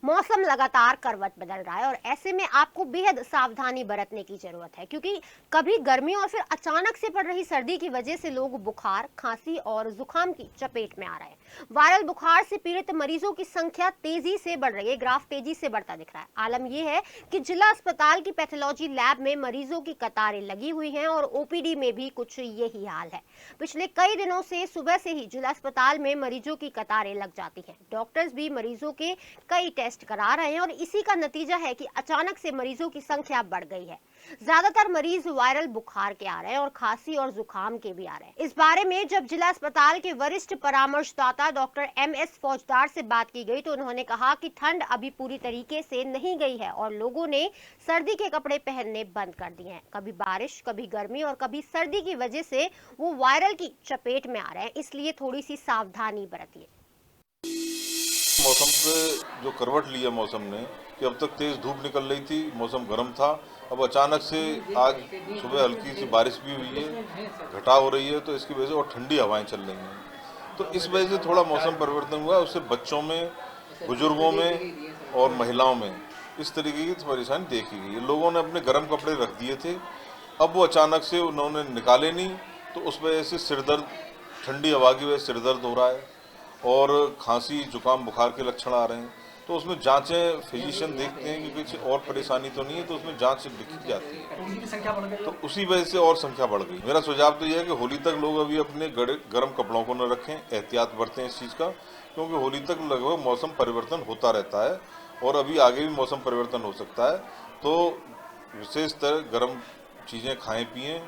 मौसम लगातार करवट बदल रहा है और ऐसे में आपको बेहद सावधानी बरतने की जरूरत है, क्योंकि कभी गर्मी और फिर अचानक से पड़ रही सर्दी की वजह से लोग बुखार, खांसी और जुकाम की चपेट में आ रहे हैं। वायरल बुखार से पीड़ित मरीजों की संख्या तेजी से बढ़ रही है। ग्राफ तेजी से बढ़ता दिख रहा है। आलम यह है कि जिला अस्पताल की पैथोलॉजी लैब में मरीजों की कतारें लगी हुई हैं और ओपीडी में भी कुछ यही हाल है। पिछले कई दिनों से सुबह से ही जिला अस्पताल में मरीजों की कतारें लग जाती हैं। डॉक्टर्स भी मरीजों के कई टेस्ट करा रहे हैं और इसी का नतीजा है कि अचानक से मरीजों की संख्या बढ़ गई है। ज्यादातर मरीज वायरल बुखार के आ रहे हैं और खांसी और जुकाम के भी आ रहे हैं। इस बारे में जब जिला अस्पताल के वरिष्ठ परामर्शदाता डॉक्टर MS फौजदार से बात की गई तो उन्होंने कहा कि ठंड अभी पूरी तरीके से नहीं गई है और लोगों ने सर्दी के कपड़े पहनने बंद कर दिए हैं। कभी बारिश, कभी गर्मी और कभी सर्दी की वजह से वो वायरल की चपेट में आ रहे हैं, इसलिए थोड़ी सी सावधानी बरतिए। मौसम पे जो करवट लिया मौसम ने कि अब तक तेज धूप निकल रही थी, मौसम गर्म था, अब अचानक से आज सुबह हल्की सी बारिश भी हुई है, घटाव हो रही है, तो इसकी वजह से और ठंडी हवाएं चल रही हैं। तो इस वजह से थोड़ा मौसम परिवर्तन हुआ है। उससे बच्चों में, बुजुर्गों में और महिलाओं में इस तरीके की परेशानी देखी गई। लोगों ने अपने गर्म कपड़े रख दिए थे, अब वो अचानक से उन्होंने निकाले नहीं, तो उस वजह से सिरदर्द, ठंडी हवा की वजह से सिरदर्द हो रहा है और खांसी, जुकाम, बुखार के लक्षण आ रहे हैं। तो उसमें जांचें फिजिशियन देखते हैं कि कुछ और परेशानी तो नहीं है, तो उसमें जांच लिखी जाती है, तो उनकी संख्या बढ़ गई, तो उसी वजह से और संख्या बढ़ गई। मेरा सुझाव तो यह है कि होली तक लोग अभी अपने गर्म कपड़ों को न रखें, एहतियात बरतें इस चीज़ का, क्योंकि होली तक लगभग मौसम परिवर्तन होता रहता है और अभी आगे भी मौसम परिवर्तन हो सकता है। तो विशेषतर गर्म चीज़ें खाएं पिएं।